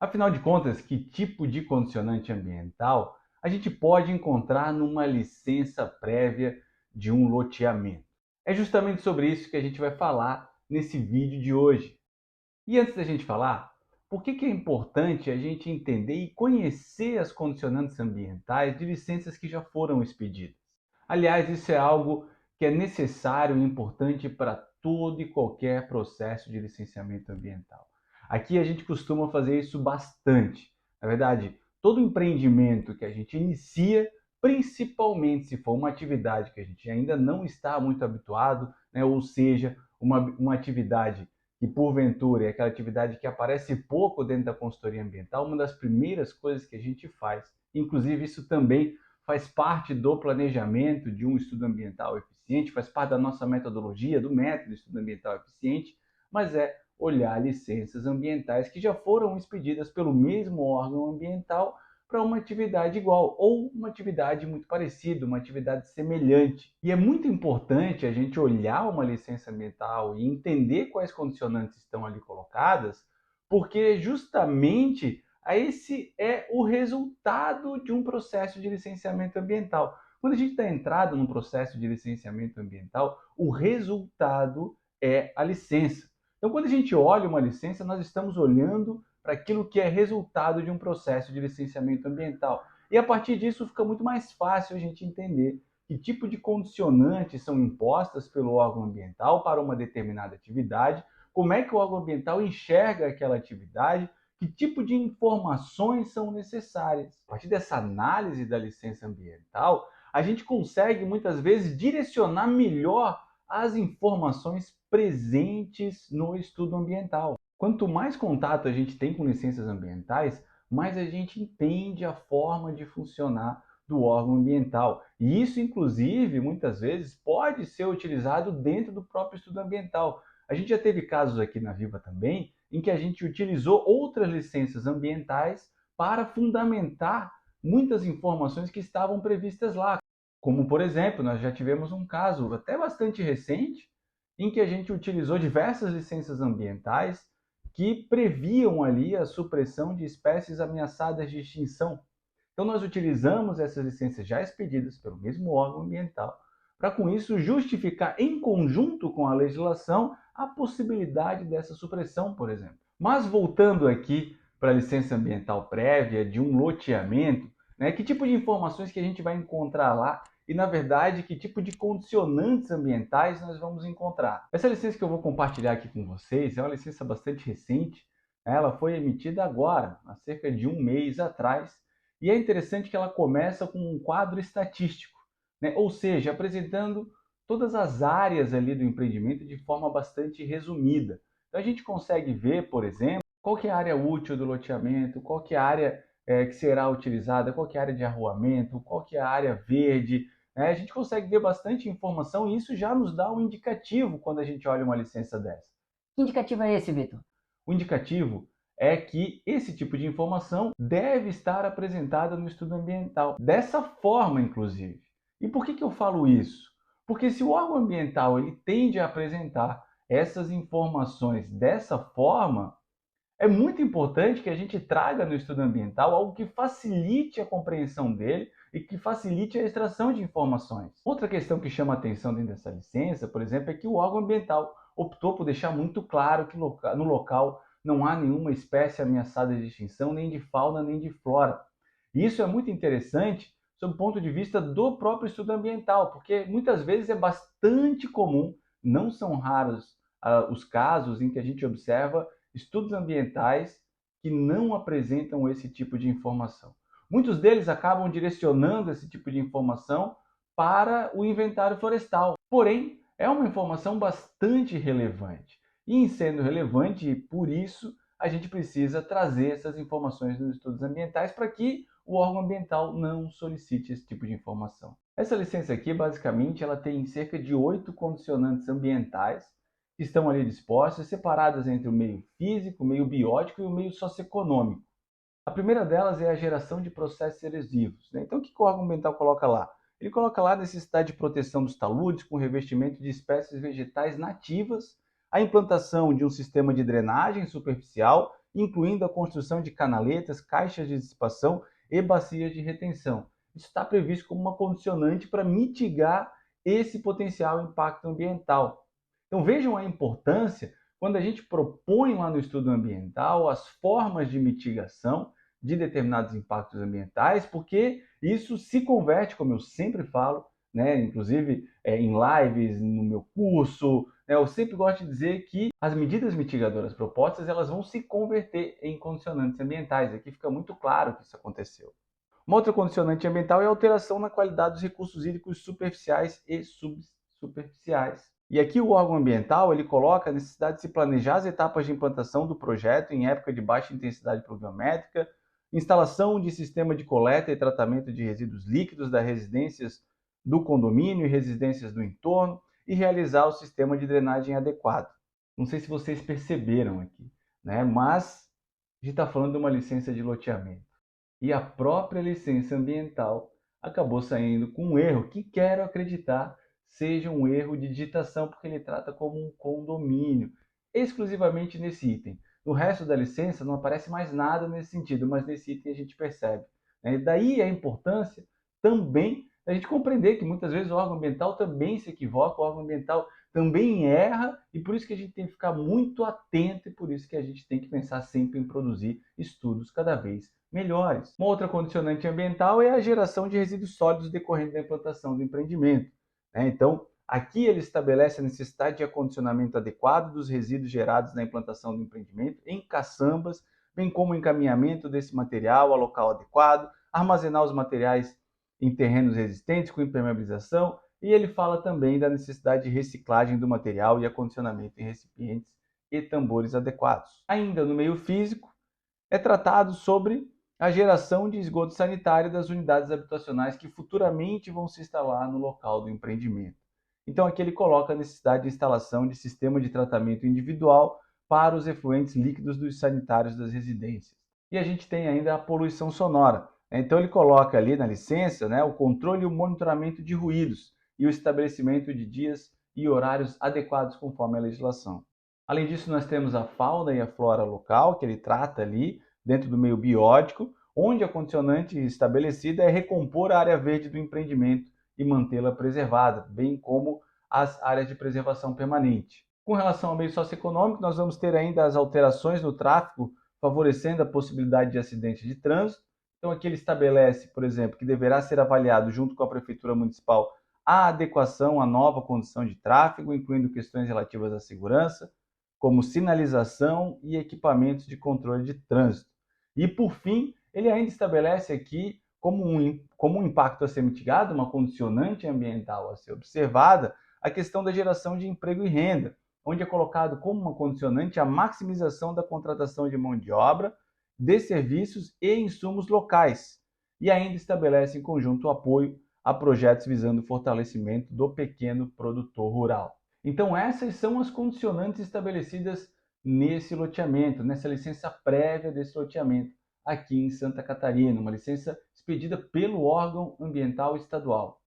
Afinal de contas, que tipo de condicionante ambiental a gente pode encontrar numa licença prévia de um loteamento? É justamente sobre isso que a gente vai falar nesse vídeo de hoje. E antes da gente falar, por que é importante a gente entender e conhecer as condicionantes ambientais de licenças que já foram expedidas? Aliás, isso é algo que é necessário e importante para todo e qualquer processo de licenciamento ambiental. Aqui a gente costuma fazer isso bastante. Na verdade, todo empreendimento que a gente inicia, principalmente se for uma atividade que a gente ainda não está muito habituado, né? Ou seja, uma atividade que porventura é aquela atividade que aparece pouco dentro da consultoria ambiental, uma das primeiras coisas que a gente faz, inclusive isso também faz parte do planejamento de um estudo ambiental eficiente, faz parte da nossa metodologia, do método de estudo ambiental eficiente, mas é olhar licenças ambientais que já foram expedidas pelo mesmo órgão ambiental para uma atividade igual ou uma atividade muito parecida, uma atividade semelhante. E é muito importante a gente olhar uma licença ambiental e entender quais condicionantes estão ali colocadas, porque justamente esse é o resultado de um processo de licenciamento ambiental. Quando a gente está entrado num processo de licenciamento ambiental, o resultado é a licença. Então, quando a gente olha uma licença, nós estamos olhando para aquilo que é resultado de um processo de licenciamento ambiental. E a partir disso fica muito mais fácil a gente entender que tipo de condicionantes são impostas pelo órgão ambiental para uma determinada atividade, como é que o órgão ambiental enxerga aquela atividade, que tipo de informações são necessárias. A partir dessa análise da licença ambiental, a gente consegue muitas vezes direcionar melhor as informações presentes no estudo ambiental. Quanto mais contato a gente tem com licenças ambientais, mais a gente entende a forma de funcionar do órgão ambiental. E isso, inclusive, muitas vezes pode ser utilizado dentro do próprio estudo ambiental. A gente já teve casos aqui na Viva também em que a gente utilizou outras licenças ambientais para fundamentar muitas informações que estavam previstas lá. Como, por exemplo, nós já tivemos um caso até bastante recente em que a gente utilizou diversas licenças ambientais que previam ali a supressão de espécies ameaçadas de extinção. Então, nós utilizamos essas licenças já expedidas pelo mesmo órgão ambiental para, com isso, justificar em conjunto com a legislação a possibilidade dessa supressão, por exemplo. Mas voltando aqui para a licença ambiental prévia de um loteamento, né, que tipo de informações que a gente vai encontrar lá e, na verdade, que tipo de condicionantes ambientais nós vamos encontrar. Essa licença que eu vou compartilhar aqui com vocês é uma licença bastante recente. Ela foi emitida agora, há cerca de um mês atrás, e é interessante que ela começa com um quadro estatístico, né? Ou seja, apresentando todas as áreas ali do empreendimento de forma bastante resumida. Então a gente consegue ver, por exemplo, qual que é a área útil do loteamento, qual que é a área que será utilizada, qual que é a área de arruamento, qual que é a área verde, né? A gente consegue ver bastante informação e isso já nos dá um indicativo quando a gente olha uma licença dessa. Que indicativo é esse, Vitor? O indicativo é que esse tipo de informação deve estar apresentada no estudo ambiental, dessa forma, inclusive. E por que eu falo isso? Porque se o órgão ambiental ele tende a apresentar essas informações dessa forma, é muito importante que a gente traga no estudo ambiental algo que facilite a compreensão dele e que facilite a extração de informações. Outra questão que chama a atenção dentro dessa licença, por exemplo, é que o órgão ambiental optou por deixar muito claro que no local não há nenhuma espécie ameaçada de extinção, nem de fauna, nem de flora. E isso é muito interessante sob o ponto de vista do próprio estudo ambiental, porque muitas vezes é bastante comum, não são raros os casos em que a gente observa estudos ambientais que não apresentam esse tipo de informação. Muitos deles acabam direcionando esse tipo de informação para o inventário florestal. Porém, é uma informação bastante relevante. E em sendo relevante, por isso, a gente precisa trazer essas informações nos estudos ambientais para que o órgão ambiental não solicite esse tipo de informação. Essa licença aqui, basicamente, ela tem cerca de 8 condicionantes ambientais que estão ali dispostas, separadas entre o meio físico, o meio biótico e o meio socioeconômico. A primeira delas é a geração de processos erosivos, né? Então, o que o órgão ambiental coloca lá? Ele coloca lá a necessidade de proteção dos taludes com revestimento de espécies vegetais nativas, a implantação de um sistema de drenagem superficial incluindo a construção de canaletas, caixas de dissipação e bacias de retenção. Isso está previsto como uma condicionante para mitigar esse potencial impacto ambiental. Então vejam a importância quando a gente propõe lá no estudo ambiental as formas de mitigação de determinados impactos ambientais, porque isso se converte, como eu sempre falo, né, inclusive em lives, no meu curso, né, eu sempre gosto de dizer que as medidas mitigadoras propostas elas vão se converter em condicionantes ambientais. Aqui fica muito claro que isso aconteceu. Uma outra condicionante ambiental é a alteração na qualidade dos recursos hídricos superficiais e subsuperficiais. E aqui o órgão ambiental ele coloca a necessidade de se planejar as etapas de implantação do projeto em época de baixa intensidade pluviométrica, instalação de sistema de coleta e tratamento de resíduos líquidos das residências do condomínio e residências do entorno e realizar o sistema de drenagem adequado. Não sei se vocês perceberam aqui, né? Mas a gente está falando de uma licença de loteamento. E a própria licença ambiental acabou saindo com um erro que quero acreditar seja um erro de digitação, porque ele trata como um condomínio, exclusivamente nesse item. No resto da licença não aparece mais nada nesse sentido, mas nesse item a gente percebe, né? E daí a importância também da gente compreender que muitas vezes o órgão ambiental também se equivoca, o órgão ambiental também erra, e por isso que a gente tem que ficar muito atento e por isso que a gente tem que pensar sempre em produzir estudos cada vez melhores. Uma outra condicionante ambiental é a geração de resíduos sólidos decorrente da implantação do empreendimento, né? Então, aqui ele estabelece a necessidade de acondicionamento adequado dos resíduos gerados na implantação do empreendimento em caçambas, bem como o encaminhamento desse material ao local adequado, armazenar os materiais em terrenos resistentes com impermeabilização, e ele fala também da necessidade de reciclagem do material e acondicionamento em recipientes e tambores adequados. Ainda no meio físico, é tratado sobre a geração de esgoto sanitário das unidades habitacionais que futuramente vão se instalar no local do empreendimento. Então aqui ele coloca a necessidade de instalação de sistema de tratamento individual para os efluentes líquidos dos sanitários das residências. E a gente tem ainda a poluição sonora. Então ele coloca ali na licença, né, o controle e o monitoramento de ruídos e o estabelecimento de dias e horários adequados conforme a legislação. Além disso, nós temos a fauna e a flora local, que ele trata ali dentro do meio biótico, onde a condicionante estabelecida é recompor a área verde do empreendimento e mantê-la preservada, bem como as áreas de preservação permanente. Com relação ao meio socioeconômico, nós vamos ter ainda as alterações no tráfego, favorecendo a possibilidade de acidentes de trânsito. Então aqui ele estabelece, por exemplo, que deverá ser avaliado junto com a Prefeitura Municipal a adequação à nova condição de tráfego, incluindo questões relativas à segurança, como sinalização e equipamentos de controle de trânsito. E, por fim, ele ainda estabelece aqui como um impacto a ser mitigado, uma condicionante ambiental a ser observada, a questão da geração de emprego e renda, onde é colocado como uma condicionante a maximização da contratação de mão de obra, de serviços e insumos locais. E ainda estabelece em conjunto o apoio a projetos visando o fortalecimento do pequeno produtor rural. Então essas são as condicionantes estabelecidas nesse loteamento, nessa licença prévia desse loteamento aqui em Santa Catarina, uma licença expedida pelo órgão ambiental estadual.